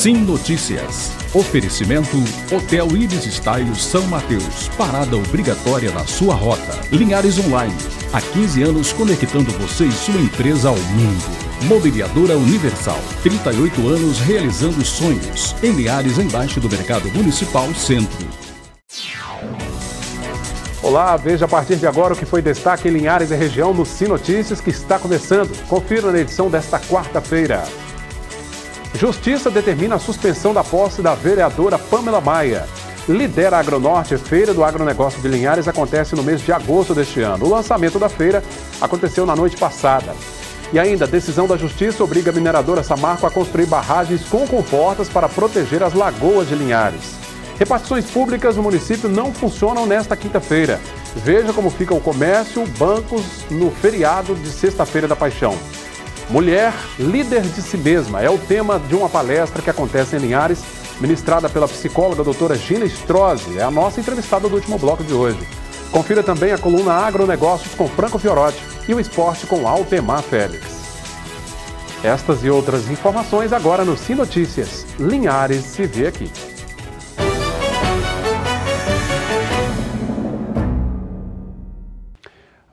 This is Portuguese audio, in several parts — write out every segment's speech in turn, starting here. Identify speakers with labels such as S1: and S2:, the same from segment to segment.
S1: Sim Notícias. Oferecimento Hotel Ibis Style São Mateus. Parada obrigatória na sua rota. Linhares Online. Há 15 anos conectando você e sua empresa ao mundo. Mobiliadora Universal. 38 anos realizando sonhos. Em Linhares, embaixo do Mercado Municipal Centro.
S2: Olá, veja a partir de agora o que foi destaque em Linhares e região no Sim Notícias, que está começando. Confira na edição desta quarta-feira. Justiça determina a suspensão da posse da vereadora Pamela Maia. Lidera Agronorte, Feira do Agronegócio de Linhares, acontece no mês de agosto deste ano. O lançamento da feira aconteceu na noite passada. E ainda, decisão da Justiça obriga a mineradora Samarco a construir barragens com comportas para proteger as lagoas de Linhares. Repartições públicas no município não funcionam nesta quinta-feira. Veja como fica o comércio, bancos no feriado de Sexta-feira da Paixão. Mulher, líder de si mesma, é o tema de uma palestra que acontece em Linhares, ministrada pela psicóloga doutora Gina Strozzi. É a nossa entrevistada do último bloco de hoje. Confira também a coluna Agronegócios com Franco Fiorotti e o esporte com Altemar Félix. Estas e outras informações agora no Sim Notícias. Linhares se vê aqui.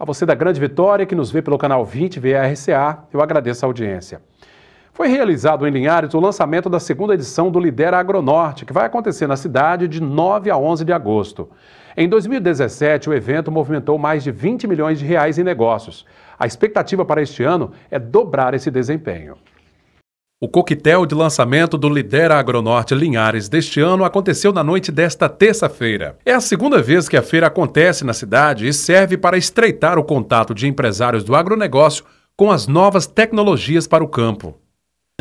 S2: A você da Grande Vitória, que nos vê pelo canal 20 VRCA, eu agradeço a audiência. Foi realizado em Linhares o lançamento da segunda edição do Lidera Agronorte, que vai acontecer na cidade de 9 a 11 de agosto. Em 2017, o evento movimentou mais de 20 milhões de reais em negócios. A expectativa para este ano é dobrar esse desempenho. O coquetel de lançamento do Lidera Agronorte Linhares deste ano aconteceu na noite desta terça-feira. É a segunda vez que a feira acontece na cidade e serve para estreitar o contato de empresários do agronegócio com as novas tecnologias para o campo.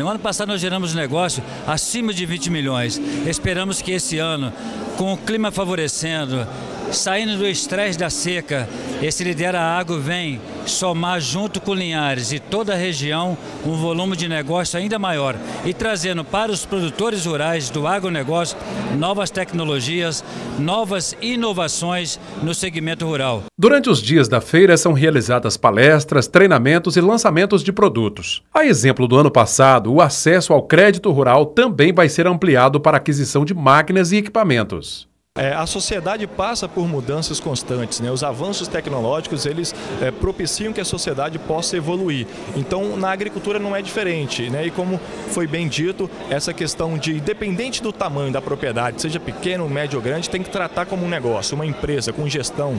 S3: No ano passado nós geramos negócio acima de 20 milhões. Esperamos que esse ano, com o clima favorecendo, saindo do estresse da seca, esse Lidera Agro vem somar junto com Linhares e toda a região um volume de negócio ainda maior e trazendo para os produtores rurais do agronegócio novas tecnologias, novas inovações no segmento rural.
S2: Durante os dias da feira são realizadas palestras, treinamentos e lançamentos de produtos. A exemplo do ano passado, o acesso ao crédito rural também vai ser ampliado para aquisição de máquinas e equipamentos.
S4: A sociedade passa por mudanças constantes, né? Os avanços tecnológicos, eles propiciam que a sociedade possa evoluir. Então, na agricultura não é diferente, né? E como foi bem dito, essa questão de, independente do tamanho da propriedade, seja pequeno, médio ou grande, tem que tratar como um negócio, uma empresa com gestão,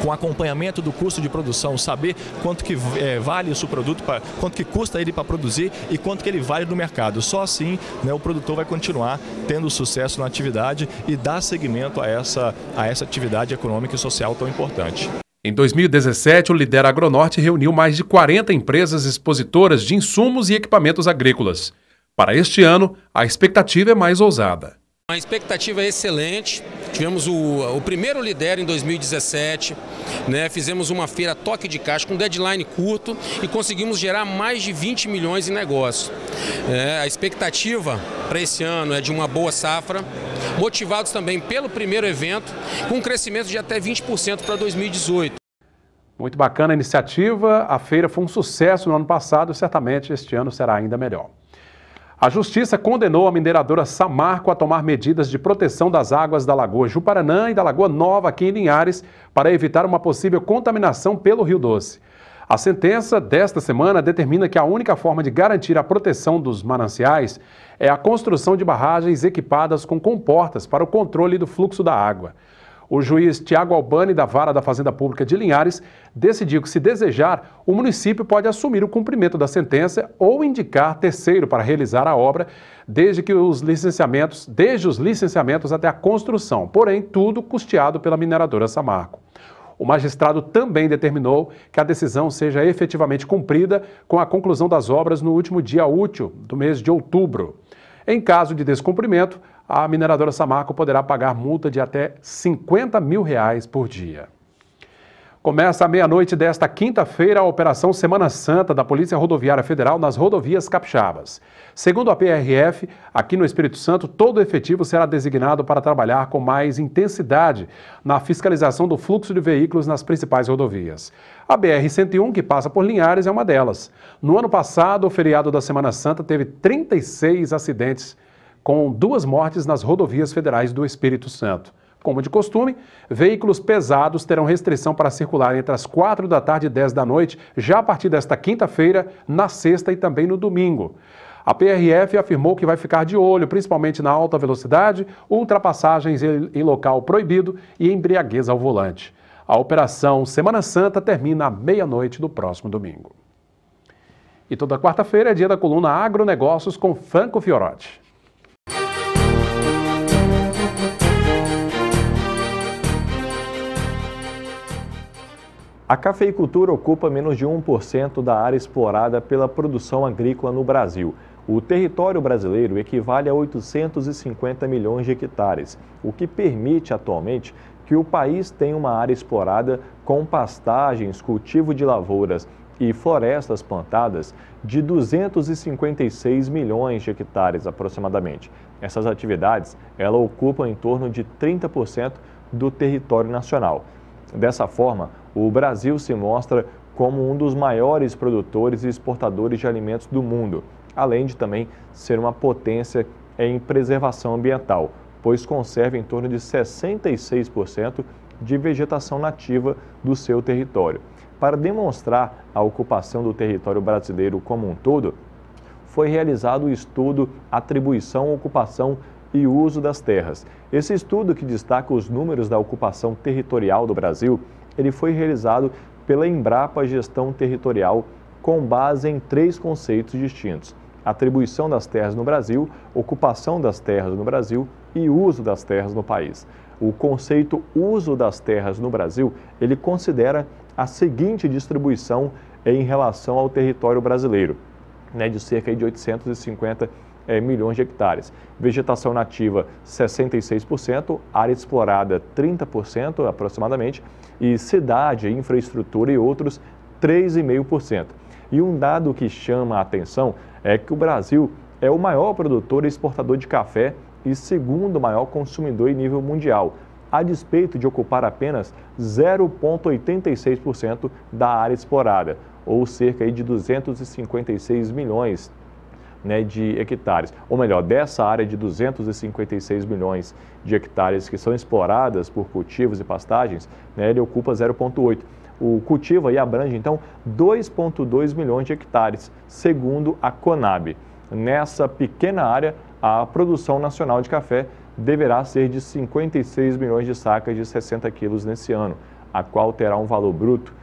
S4: com acompanhamento do custo de produção, saber quanto que vale o seu produto, quanto que custa ele para produzir e quanto que ele vale no mercado. Só assim, né, o produtor vai continuar tendo sucesso na atividade e dar seguimento a essa atividade econômica e social tão importante.
S2: Em 2017, o Lidera Agronorte reuniu mais de 40 empresas expositoras de insumos e equipamentos agrícolas. Para este ano, a expectativa é mais ousada.
S5: A expectativa é excelente, tivemos o primeiro Lidera em 2017, né? Fizemos uma feira toque de caixa com deadline curto e conseguimos gerar mais de 20 milhões em negócio. A expectativa para esse ano é de uma boa safra, motivados também pelo primeiro evento, com um crescimento de até 20% para 2018.
S2: Muito bacana a iniciativa, a feira foi um sucesso no ano passado e certamente este ano será ainda melhor. A Justiça condenou a mineradora Samarco a tomar medidas de proteção das águas da Lagoa Juparanã e da Lagoa Nova aqui em Linhares para evitar uma possível contaminação pelo Rio Doce. A sentença desta semana determina que a única forma de garantir a proteção dos mananciais é a construção de barragens equipadas com comportas para o controle do fluxo da água. O juiz Tiago Albani, da Vara da Fazenda Pública de Linhares, decidiu que, se desejar, o município pode assumir o cumprimento da sentença ou indicar terceiro para realizar a obra, desde os licenciamentos até a construção, porém, tudo custeado pela mineradora Samarco. O magistrado também determinou que a decisão seja efetivamente cumprida com a conclusão das obras no último dia útil do mês de outubro. Em caso de descumprimento, a mineradora Samarco poderá pagar multa de até R$50 mil por dia. Começa à meia-noite desta quinta-feira a Operação Semana Santa da Polícia Rodoviária Federal nas rodovias capixabas. Segundo a PRF, aqui no Espírito Santo, todo o efetivo será designado para trabalhar com mais intensidade na fiscalização do fluxo de veículos nas principais rodovias. A BR-101, que passa por Linhares, é uma delas. No ano passado, o feriado da Semana Santa teve 36 acidentes com 2 mortes nas rodovias federais do Espírito Santo. Como de costume, veículos pesados terão restrição para circular entre as 4 da tarde e 10 da noite, já a partir desta quinta-feira, na sexta e também no domingo. A PRF afirmou que vai ficar de olho, principalmente na alta velocidade, ultrapassagens em local proibido e embriaguez ao volante. A operação Semana Santa termina à meia-noite do próximo domingo. E toda quarta-feira é dia da coluna Agronegócios com Franco Fiorotti.
S6: A cafeicultura ocupa menos de 1% da área explorada pela produção agrícola no Brasil. O território brasileiro equivale a 850 milhões de hectares, o que permite atualmente que o país tenha uma área explorada com pastagens, cultivo de lavouras e florestas plantadas de 256 milhões de hectares aproximadamente. Essas atividades, elas ocupam em torno de 30% do território nacional. Dessa forma, o Brasil se mostra como um dos maiores produtores e exportadores de alimentos do mundo, além de também ser uma potência em preservação ambiental, pois conserva em torno de 66% de vegetação nativa do seu território. Para demonstrar a ocupação do território brasileiro como um todo, foi realizado o estudo Atribuição, Ocupação e Uso das Terras. Esse estudo, que destaca os números da ocupação territorial do Brasil, ele foi realizado pela Embrapa Gestão Territorial com base em 3 conceitos distintos: atribuição das terras no Brasil, ocupação das terras no Brasil e uso das terras no país. O conceito uso das terras no Brasil, ele considera a seguinte distribuição em relação ao território brasileiro, de cerca de 850 milhões de hectares. Vegetação nativa 66%, área explorada 30% aproximadamente e cidade, infraestrutura e outros 3,5%. E um dado que chama a atenção é que o Brasil é o maior produtor e exportador de café e segundo maior consumidor em nível mundial, a despeito de ocupar apenas 0,86% da área explorada, ou cerca de 256 milhões de hectares. Ou melhor, dessa área de 256 milhões de hectares que são exploradas por cultivos e pastagens, ele ocupa 0,8%. O cultivo aí abrange, então, 2,2 milhões de hectares, segundo a Conab. Nessa pequena área, a produção nacional de café deverá ser de 56 milhões de sacas de 60 quilos nesse ano, a qual terá um valor bruto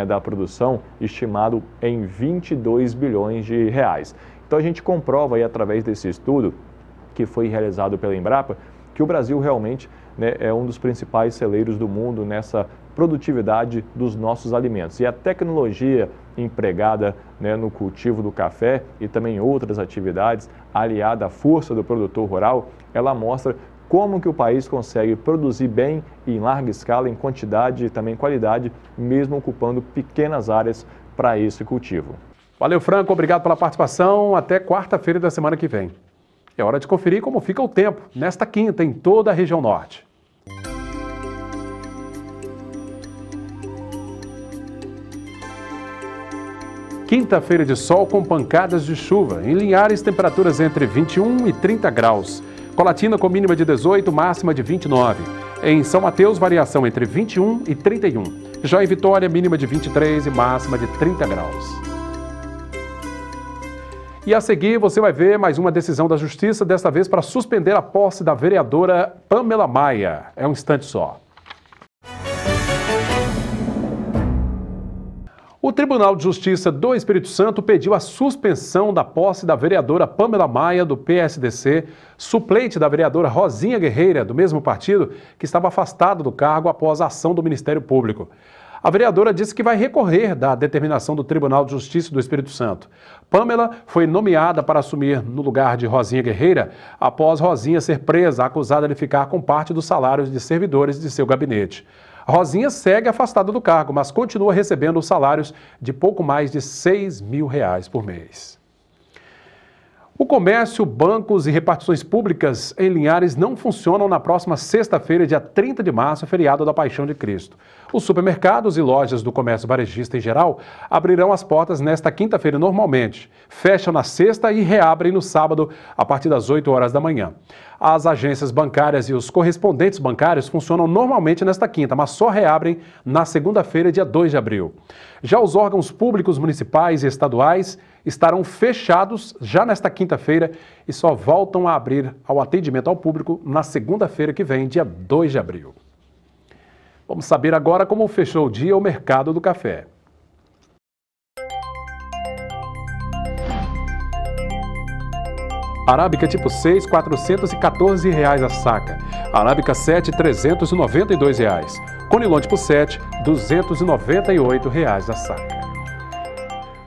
S6: da produção estimado em 22 bilhões de reais. Então a gente comprova aí através desse estudo que foi realizado pela Embrapa que o Brasil realmente é um dos principais celeiros do mundo nessa produtividade dos nossos alimentos. E a tecnologia empregada no cultivo do café e também outras atividades, aliada à força do produtor rural, ela mostra como que o país consegue produzir bem e em larga escala, em quantidade e também qualidade, mesmo ocupando pequenas áreas para esse cultivo.
S2: Valeu, Franco. Obrigado pela participação. Até quarta-feira da semana que vem. É hora de conferir como fica o tempo nesta quinta em toda a região norte. Quinta-feira de sol com pancadas de chuva. Em Linhares, temperaturas entre 21 e 30 graus. Colatina com mínima de 18, máxima de 29. Em São Mateus, variação entre 21 e 31. Já em Vitória, mínima de 23 e máxima de 30 graus. E a seguir você vai ver mais uma decisão da Justiça, desta vez para suspender a posse da vereadora Pamela Maia. É um instante só. O Tribunal de Justiça do Espírito Santo pediu a suspensão da posse da vereadora Pamela Maia, do PSDC, suplente da vereadora Rosinha Guerreira, do mesmo partido, que estava afastada do cargo após a ação do Ministério Público. A vereadora disse que vai recorrer da determinação do Tribunal de Justiça do Espírito Santo. Pamela foi nomeada para assumir no lugar de Rosinha Guerreira após Rosinha ser presa, acusada de ficar com parte dos salários de servidores de seu gabinete. Rosinha segue afastada do cargo, mas continua recebendo os salários de pouco mais de R$6 mil por mês. O comércio, bancos e repartições públicas em Linhares não funcionam na próxima sexta-feira, dia 30 de março, feriado da Paixão de Cristo. Os supermercados e lojas do comércio varejista em geral abrirão as portas nesta quinta-feira normalmente, fecham na sexta e reabrem no sábado a partir das 8 horas da manhã. As agências bancárias e os correspondentes bancários funcionam normalmente nesta quinta, mas só reabrem na segunda-feira, dia 2 de abril. Já os órgãos públicos municipais e estaduais estarão fechados já nesta quinta-feira e só voltam a abrir ao atendimento ao público na segunda-feira que vem, dia 2 de abril. Vamos saber agora como fechou o dia o mercado do café. Arábica tipo 6, R$ 414 a saca. Arábica 7, R$ 392. Conilon tipo 7, R$ 298 a saca.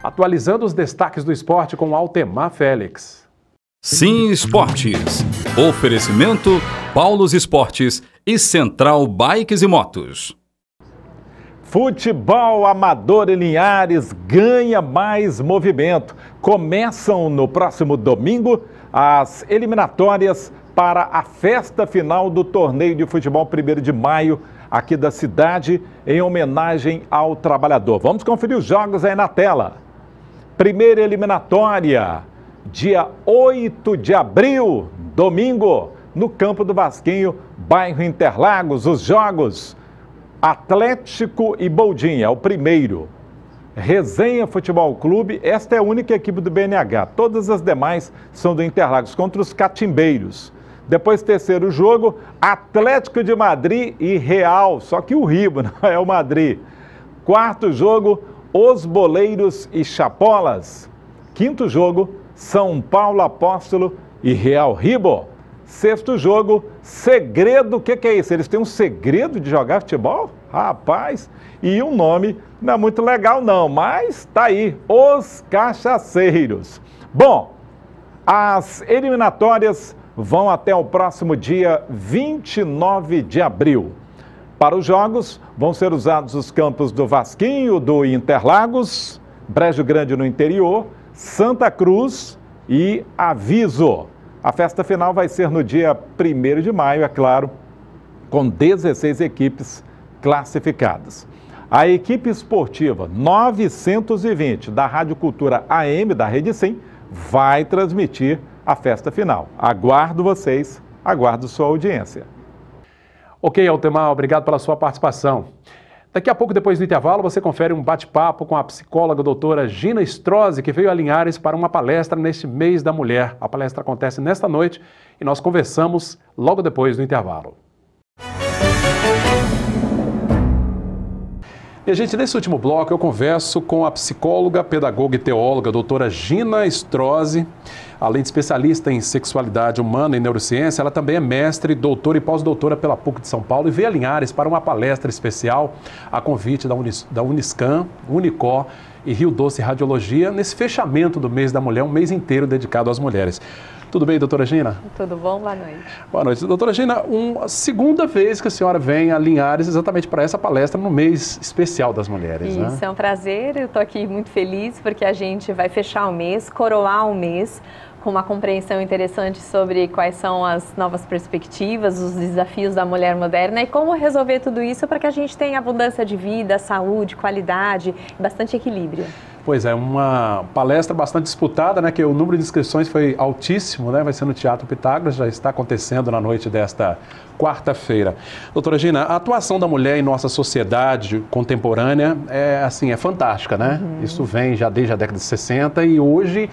S2: Atualizando os destaques do esporte com Altemar Félix.
S1: Sim Esportes. Oferecimento Paulos Esportes e Central Bikes e Motos.
S7: Futebol amador em Linhares ganha mais movimento. Começam no próximo domingo as eliminatórias para a festa final do torneio de futebol 1º de maio aqui da cidade, em homenagem ao trabalhador. Vamos conferir os jogos aí na tela. Primeira eliminatória, dia 8 de abril, domingo, no campo do Vasquinho, bairro Interlagos. Os jogos: Atlético e Boldinha, é o primeiro. Resenha Futebol Clube, esta é a única equipe do BNH. Todas as demais são do Interlagos, contra os Catimbeiros. Depois, terceiro jogo, Atlético de Madrid e Real, só que o Ribo, não é o Madrid. Quarto jogo, Os Boleiros e Chapolas. Quinto jogo, São Paulo Apóstolo e Real Ribo. Sexto jogo, Segredo. O que é isso? Eles têm um segredo de jogar futebol? Rapaz, e um nome não é muito legal não, mas tá aí, Os Cachaceiros. Bom, as eliminatórias vão até o próximo dia 29 de abril. Para os jogos, vão ser usados os campos do Vasquinho, do Interlagos, Brejo Grande no interior, Santa Cruz e Aviso. A festa final vai ser no dia 1º de maio, é claro, com 16 equipes classificadas. A equipe esportiva 920 da Rádio Cultura AM da Rede Sim vai transmitir a festa final. Aguardo vocês, aguardo sua audiência.
S2: Ok, Altemar, obrigado pela sua participação. Daqui a pouco, depois do intervalo, você confere um bate-papo com a psicóloga doutora Gina Strozzi, que veio a Linhares para uma palestra neste mês da mulher. A palestra acontece nesta noite e nós conversamos logo depois do intervalo. E, gente, nesse último bloco eu converso com a psicóloga, pedagoga e teóloga doutora Gina Strozzi. Além de especialista em sexualidade humana e neurociência, ela também é mestre, doutora e pós-doutora pela PUC de São Paulo e veio a Linhares para uma palestra especial a convite da Uniscan, Unicor e Rio Doce Radiologia, nesse fechamento do mês da mulher, um mês inteiro dedicado às mulheres. Tudo bem, doutora Gina?
S8: Tudo bom, boa noite.
S2: Boa noite. Doutora Gina, uma segunda vez que a senhora vem a Linhares exatamente para essa palestra no mês especial das mulheres,
S8: Isso,
S2: né?
S8: É um prazer, eu estou aqui muito feliz porque a gente vai fechar o mês, coroar o mês, com uma compreensão interessante sobre quais são as novas perspectivas, os desafios da mulher moderna e como resolver tudo isso para que a gente tenha abundância de vida, saúde, qualidade e bastante equilíbrio.
S2: Pois é, uma palestra bastante disputada, né, que o número de inscrições foi altíssimo, né, vai ser no Teatro Pitágoras, já está acontecendo na noite desta quarta-feira. Doutora Gina, a atuação da mulher em nossa sociedade contemporânea é fantástica, né? Isso vem já desde a década de 60 e hoje,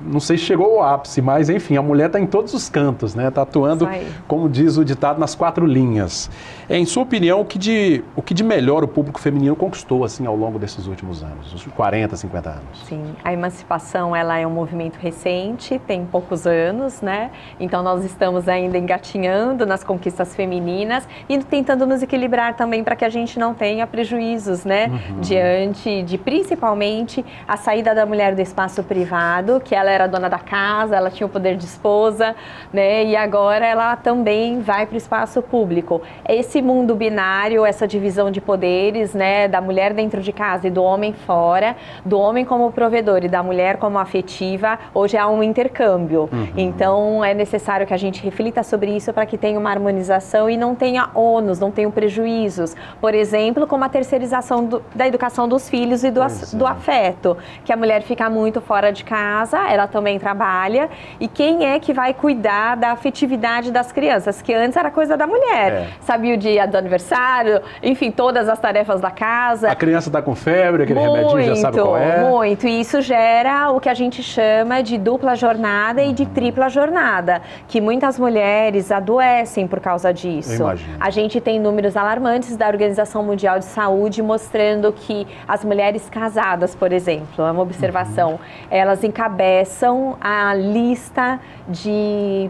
S2: não sei se chegou ao ápice, mas enfim, a mulher está em todos os cantos, né? Está atuando, como diz o ditado, nas 4 linhas. Em sua opinião, o que de melhor o público feminino conquistou assim ao longo desses últimos anos, uns 40, 50 anos?
S8: Sim, a emancipação ela é um movimento recente, tem poucos anos, né? Então nós estamos ainda engatinhando nas conquistas femininas e tentando nos equilibrar também para que a gente não tenha prejuízos, né? Diante de principalmente a saída da mulher do espaço privado, que ela era dona da casa, ela tinha o poder de esposa, né? E agora ela também vai para o espaço público. Esse mundo binário, essa divisão de poderes, né? Da mulher dentro de casa e do homem fora, do homem como provedor e da mulher como afetiva, hoje há um intercâmbio. Então é necessário que a gente reflita sobre isso para que tenha uma harmonização e não tenha ônus, não tenha prejuízos. Por exemplo, como a terceirização da educação dos filhos e do afeto, que a mulher fica muito fora de casa, ela também trabalha, e quem é que vai cuidar da afetividade das crianças? Que antes era coisa da mulher, sabia o dia do aniversário, enfim, todas as tarefas da casa.
S2: A criança está com febre, aquele remedinho já sabe qual é.
S8: Muito, e isso gera o que a gente chama de dupla jornada e de tripla jornada, que muitas mulheres adoecem por causa disso. A gente tem números alarmantes da Organização Mundial de Saúde mostrando que as mulheres casadas, por exemplo, é uma observação, elas encabeçam a lista de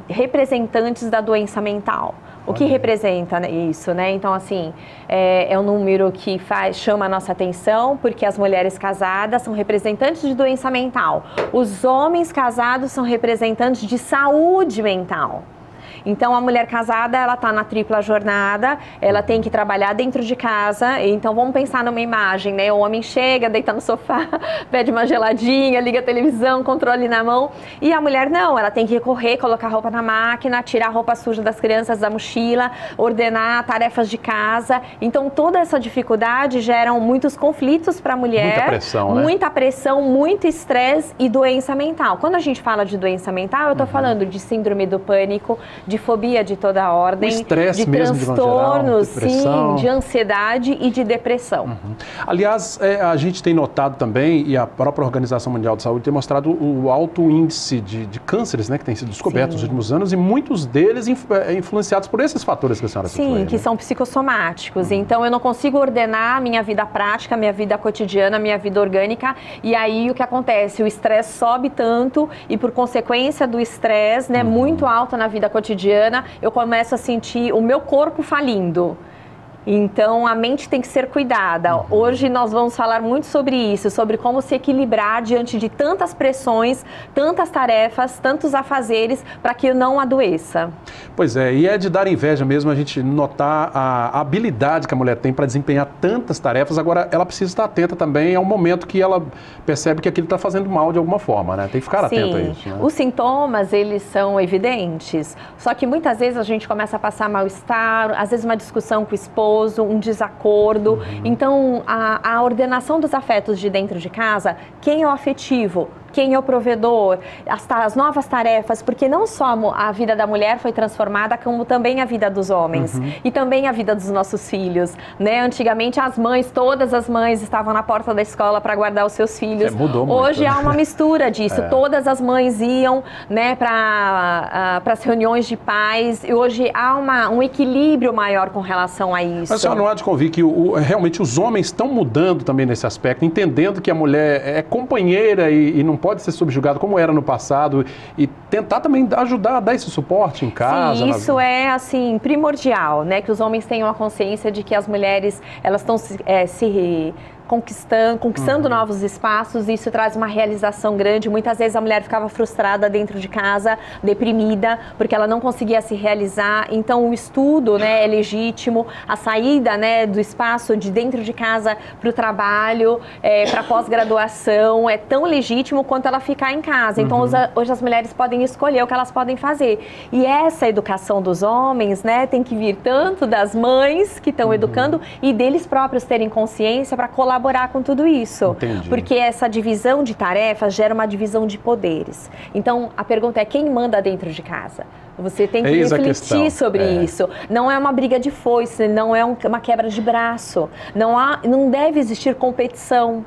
S8: representantes da doença mental. O que representa isso, né? Então, assim, é um número que chama a nossa atenção, porque as mulheres casadas são representantes de doença mental. Os homens casados são representantes de saúde mental. Então, a mulher casada, ela está na tripla jornada, ela tem que trabalhar dentro de casa. Então, vamos pensar numa imagem, né? O homem chega, deita no sofá, pede uma geladinha, liga a televisão, controle na mão. E a mulher não, ela tem que correr, colocar roupa na máquina, tirar a roupa suja das crianças da mochila, ordenar tarefas de casa. Então, toda essa dificuldade gera muitos conflitos para a mulher.
S2: Muita pressão, né?
S8: Muita pressão, muito estresse e doença mental. Quando a gente fala de doença mental, eu estou falando de síndrome do pânico, de fobia de toda a ordem, de transtornos, sim, de ansiedade e de depressão.
S2: Aliás, a gente tem notado também, e a própria Organização Mundial de Saúde tem mostrado o alto índice de cânceres, né, que tem sido descoberto nos últimos anos, e muitos deles influenciados por esses fatores que a senhora citou.
S8: Sim, que são psicossomáticos. Então, eu não consigo ordenar a minha vida prática, a minha vida cotidiana, a minha vida orgânica, e aí o que acontece? O estresse sobe tanto, e por consequência do estresse, né, muito alto na vida cotidiana, eu começo a sentir o meu corpo falindo. Então, a mente tem que ser cuidada. Hoje nós vamos falar muito sobre isso, sobre como se equilibrar diante de tantas pressões, tantas tarefas, tantos afazeres, para que eu não adoeça.
S2: Pois é, e é de dar inveja mesmo a gente notar a habilidade que a mulher tem para desempenhar tantas tarefas. Agora, ela precisa estar atenta também ao momento que ela percebe que aquilo está fazendo mal de alguma forma, né? Tem que ficar atenta a isso, né?
S8: Os sintomas, eles são evidentes, só que muitas vezes a gente começa a passar mal-estar, às vezes uma discussão com o esposo, um desacordo. Então, a ordenação dos afetos de dentro de casa, quem é o afetivo? Quem é o provedor, as novas tarefas, porque não só a vida da mulher foi transformada, como também a vida dos homens e também a vida dos nossos filhos, né? Antigamente as mães, todas as mães estavam na porta da escola para guardar os seus filhos.
S2: Mudou muito,
S8: Hoje há uma mistura disso, todas as mães iam, né, para as reuniões de pais, e hoje há um equilíbrio maior com relação a isso.
S2: Mas a senhora não há de convir que realmente os homens estão mudando também nesse aspecto, entendendo que a mulher é companheira e não pode ser subjugado como era no passado, e tentar também ajudar a dar esse suporte em casa.
S8: Sim, isso é assim primordial, né, que os homens tenham a consciência de que as mulheres, elas estão conquistando novos espaços, e isso traz uma realização grande. Muitas vezes a mulher ficava frustrada dentro de casa, deprimida, porque ela não conseguia se realizar. Então o estudo, né, é legítimo, a saída, né, do espaço de dentro de casa para o trabalho, para pós-graduação, é tão legítimo quanto ela ficar em casa. Então hoje as mulheres podem escolher o que elas podem fazer. E essa educação dos homens, né, tem que vir tanto das mães que estão educando e deles próprios terem consciência para colaborar com tudo isso.
S2: Entendi.
S8: Porque essa divisão de tarefas gera uma divisão de poderes. Então, a pergunta é quem manda dentro de casa? Você tem que refletir sobre isso. Não é uma briga de foice, não é uma quebra de braço. Não deve existir competição.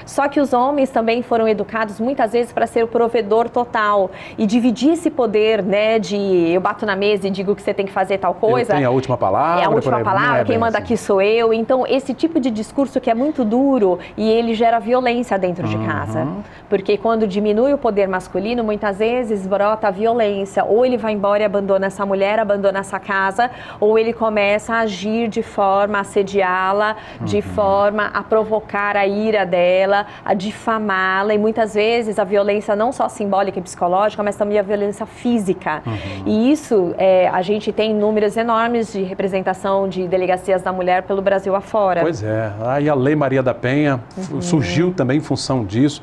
S8: Só que os homens também foram educados muitas vezes para ser o provedor total e dividir esse poder, né, de eu bato na mesa e digo que você tem que fazer tal coisa.
S2: Tem a última palavra.
S8: É a última palavra, quem manda aqui sou eu. Então, esse tipo de discurso que é muito duro e ele gera violência dentro de casa. Porque quando diminui o poder masculino, muitas vezes brota a violência. Ou ele vai embora e abandona essa mulher, abandona essa casa, ou ele começa a agir de forma a assediá-la, de forma a provocar a ira dela, dela, a difamá-la, e muitas vezes a violência não só simbólica e psicológica, mas também a violência física. E isso, a gente tem números enormes de representação de delegacias da mulher pelo Brasil afora.
S2: Pois é, aí a Lei Maria da Penha surgiu também em função disso.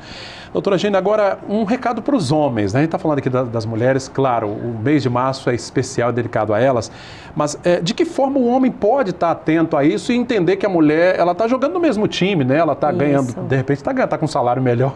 S2: Doutora Gênia, agora um recado para os homens, né? A gente está falando aqui das mulheres, claro, o mês de março é especial, é dedicado a elas, mas de que forma o homem pode estar atento a isso e entender que a mulher, ela está jogando no mesmo time, né? Ela está ganhando, de repente está com um salário melhor,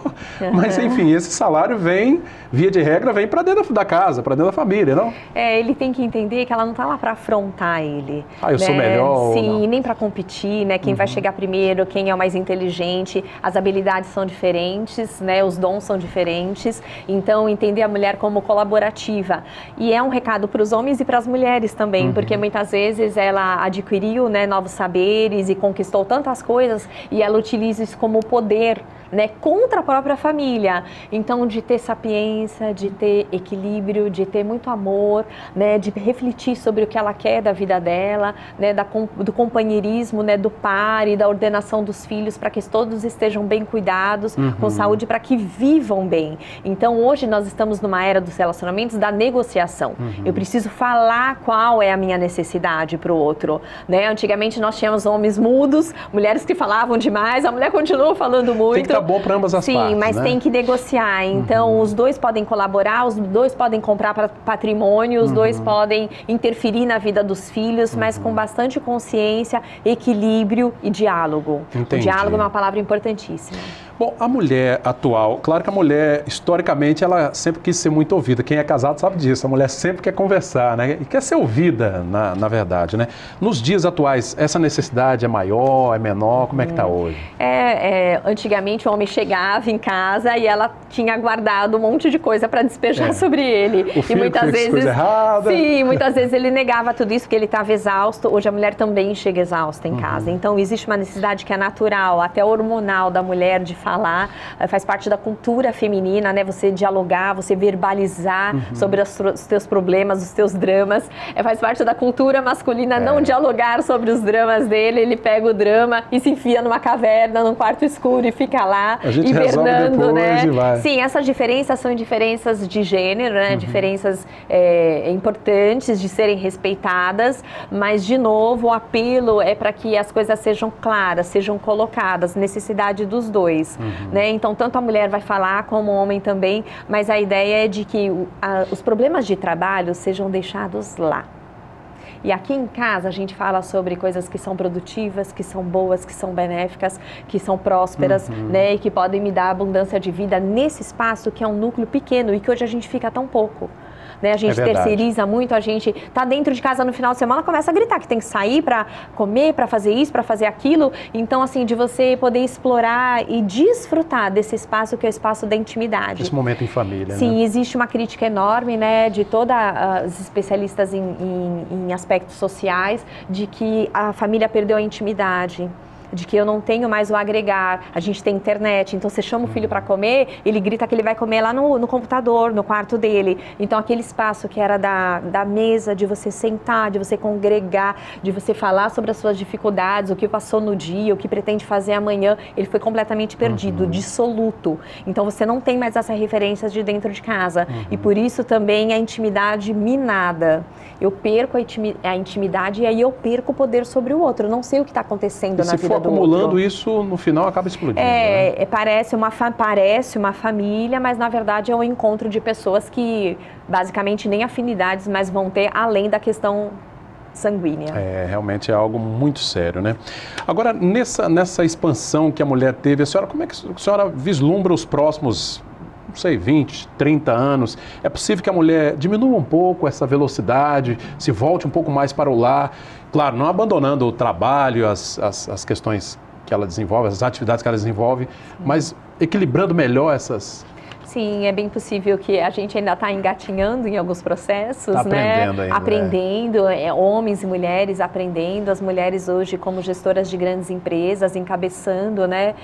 S2: mas enfim, esse salário vem, via de regra, vem para dentro da casa, para dentro da família, não?
S8: Ele tem que entender que ela não está lá para afrontar ele.
S2: Eu sou melhor.
S8: Sim, nem para competir, né? Quem vai chegar primeiro, quem é o mais inteligente, as habilidades são diferentes, né? Os dons são diferentes, então entender a mulher como colaborativa. E é um recado para os homens e para as mulheres também, porque muitas vezes ela adquiriu, né, novos saberes e conquistou tantas coisas e ela utiliza isso como poder, né, contra a própria família. Então, de ter sapiência, de ter equilíbrio, de ter muito amor, né, de refletir sobre o que ela quer da vida dela, né, do companheirismo, né, do par e da ordenação dos filhos para que todos estejam bem cuidados, com saúde, para que vivam bem. Então, hoje nós estamos numa era dos relacionamentos da negociação. Eu preciso falar qual é a minha necessidade para o outro, né? Antigamente nós tínhamos homens mudos, mulheres que falavam demais, a mulher continua falando muito.
S2: Tem que estar bom para ambas as partes,
S8: sim, mas
S2: né?
S8: tem que negociar. Então, os dois podem colaborar, os dois podem comprar patrimônio, os dois podem interferir na vida dos filhos, mas com bastante consciência, equilíbrio e diálogo.
S2: Entendi.
S8: O diálogo é uma palavra importantíssima.
S2: Bom, a mulher atual, claro que a mulher, historicamente, ela sempre quis ser muito ouvida. Quem é casado sabe disso, a mulher sempre quer conversar, né? E quer ser ouvida, na verdade, né? Nos dias atuais, essa necessidade é maior, é menor? Como é que está hoje?
S8: Antigamente o homem chegava em casa e ela tinha guardado um monte de coisa para despejar sobre ele.
S2: O filho
S8: e muitas vezes,
S2: coisa errada.
S8: Sim, muitas vezes ele negava tudo isso porque ele estava exausto. Hoje a mulher também chega exausta em casa. Então existe uma necessidade que é natural, até hormonal da mulher de falar, faz parte da cultura feminina, né? Você dialogar, você verbalizar sobre os teus problemas, os teus dramas. Faz parte da cultura masculina não dialogar sobre os dramas dele. Ele pega o drama e se enfia numa caverna, num quarto escuro e fica lá hibernando, né? Sim, essas diferenças são diferenças de gênero, né? Diferenças importantes de serem respeitadas, mas de novo o apelo é para que as coisas sejam claras, sejam colocadas, necessidade dos dois. Né? Então, tanto a mulher vai falar como o homem também, mas a ideia é de que os problemas de trabalho sejam deixados lá. E aqui em casa a gente fala sobre coisas que são produtivas, que são boas, que são benéficas, que são prósperas, né? E que podem me dar abundância de vida nesse espaço que é um núcleo pequeno e que hoje a gente fica tão pouco. Né? A gente terceiriza muito, a gente tá dentro de casa no final de semana, começa a gritar que tem que sair para comer, para fazer isso, para fazer aquilo. Então, assim, de você poder explorar e desfrutar desse espaço que é o espaço da intimidade.
S2: Esse momento em família,
S8: Sim,
S2: né?
S8: existe uma crítica enorme, né, de todas as especialistas em aspectos sociais, de que a família perdeu a intimidade, de que eu não tenho mais o agregar, a gente tem internet, então você chama o filho para comer, ele grita que ele vai comer lá no computador, no quarto dele. Então aquele espaço que era da mesa, de você sentar, de você congregar, de você falar sobre as suas dificuldades, o que passou no dia, o que pretende fazer amanhã, ele foi completamente perdido, dissoluto. Então você não tem mais essas referências de dentro de casa. E por isso também a intimidade minada. Eu perco a intimidade e aí eu perco o poder sobre o outro. Eu não sei o que está acontecendo na vida do outro.
S2: Acumulando isso, no final acaba explodindo. Né?
S8: Parece uma família, mas na verdade é um encontro de pessoas que basicamente nem afinidades mais vão ter além da questão sanguínea.
S2: Realmente é algo muito sério, né? Agora, nessa expansão que a mulher teve, como é que a senhora vislumbra os próximos, não sei, 20, 30 anos? É possível que a mulher diminua um pouco essa velocidade, se volte um pouco mais para o lar? Claro, não abandonando o trabalho, as questões que ela desenvolve, as atividades que ela desenvolve, mas equilibrando melhor essas
S8: Sim, é bem possível que a gente ainda está engatinhando em alguns processos,
S2: aprendendo
S8: né?
S2: ainda,
S8: aprendendo, homens e mulheres aprendendo, as mulheres hoje como gestoras de grandes empresas, encabeçando, né,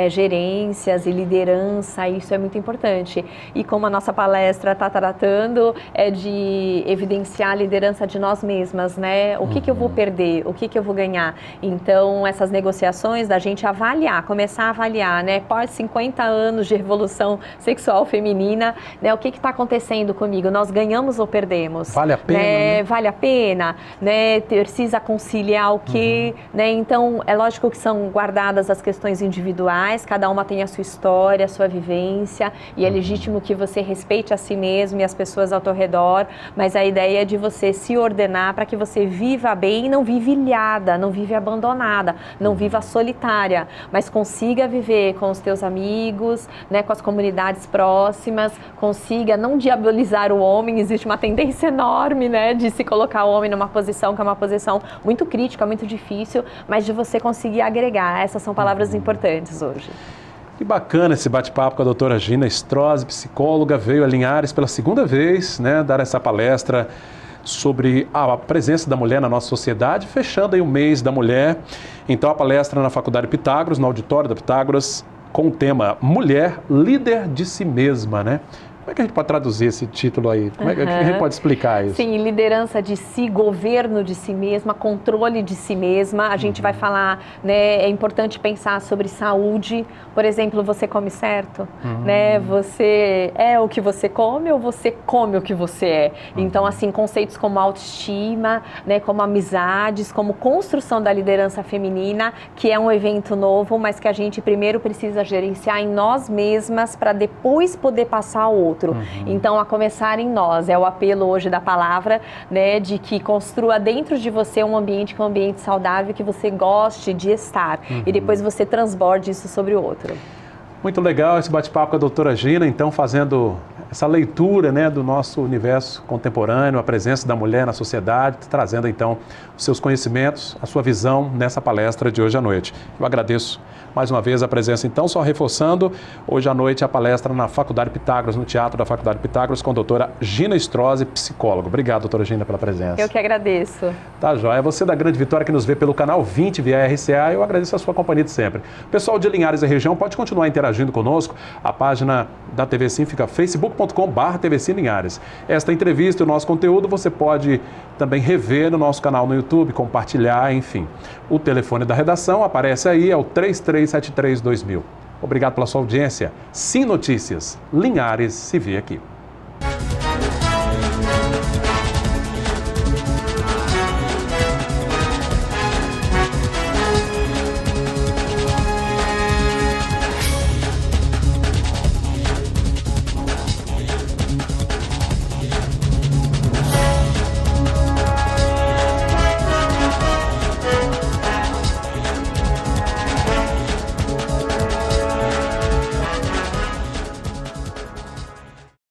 S8: gerências e liderança, isso é muito importante. E como a nossa palestra está tratando, é de evidenciar a liderança de nós mesmas, né? O que eu vou perder, o que eu vou ganhar. Então, essas negociações da gente avaliar, começar a avaliar, né? Após 50 anos de revolução sexual feminina, né? O que está acontecendo comigo? Nós ganhamos ou perdemos?
S2: Vale a pena, né?
S8: Vale a pena, né? Precisa conciliar o quê? Né? Então, é lógico que são guardadas as questões individuais, cada uma tem a sua história, a sua vivência, e é legítimo que você respeite a si mesmo e as pessoas ao teu redor, mas a ideia é de você se ordenar para que você viva bem, não vive ilhada, não vive abandonada, não viva solitária, mas consiga viver com os teus amigos, né, com as comunidades próximas, consiga não diabolizar o homem. Existe uma tendência enorme, né, de se colocar o homem numa posição que é uma posição muito crítica, muito difícil, mas de você conseguir agregar. Essas são palavras importantes hoje.
S2: Que bacana esse bate-papo com a doutora Gina Strozzi, psicóloga, veio a Linhares pela segunda vez, né, dar essa palestra sobre a presença da mulher na nossa sociedade, fechando aí o mês da mulher. Então, a palestra na Faculdade Pitágoras, no auditório da Pitágoras, com o tema Mulher Líder de Si Mesma, né? Como é que a gente pode traduzir esse título aí? Como é que a gente pode explicar isso?
S8: Sim, liderança de si, governo de si mesma, controle de si mesma. A gente vai falar, né, é importante pensar sobre saúde. Por exemplo, você come certo? Né? Você é o que você come ou você come o que você é? Então, assim, conceitos como autoestima, né, como amizades, como construção da liderança feminina, que é um evento novo, mas que a gente primeiro precisa gerenciar em nós mesmas para depois poder passar ao outro. Então, a começar em nós, é o apelo hoje da palavra, né, de que construa dentro de você um ambiente que é um ambiente saudável, que você goste de estar, e depois você transborde isso sobre o outro.
S2: Muito legal esse bate-papo com a doutora Gina, então fazendo essa leitura, né, do nosso universo contemporâneo, a presença da mulher na sociedade, trazendo então os seus conhecimentos, a sua visão nessa palestra de hoje à noite. Eu agradeço mais uma vez a presença, então, só reforçando, hoje à noite a palestra na Faculdade Pitágoras, no Teatro da Faculdade Pitágoras, com a doutora Gina Strozzi, psicóloga. Obrigado, doutora Gina, pela presença.
S8: Eu que agradeço.
S2: Tá joia. Você da Grande Vitória que nos vê pelo canal 20 via RCA, eu agradeço a sua companhia de sempre. O pessoal de Linhares e região pode continuar interagindo conosco. A página da TV Sim fica facebook.com/TV Sim Linhares. Esta entrevista e o nosso conteúdo você pode também rever no nosso canal no YouTube, compartilhar, enfim. O telefone da redação aparece aí, é o 3373-2000. Obrigado pela sua audiência. Sim Notícias, Linhares se vê aqui.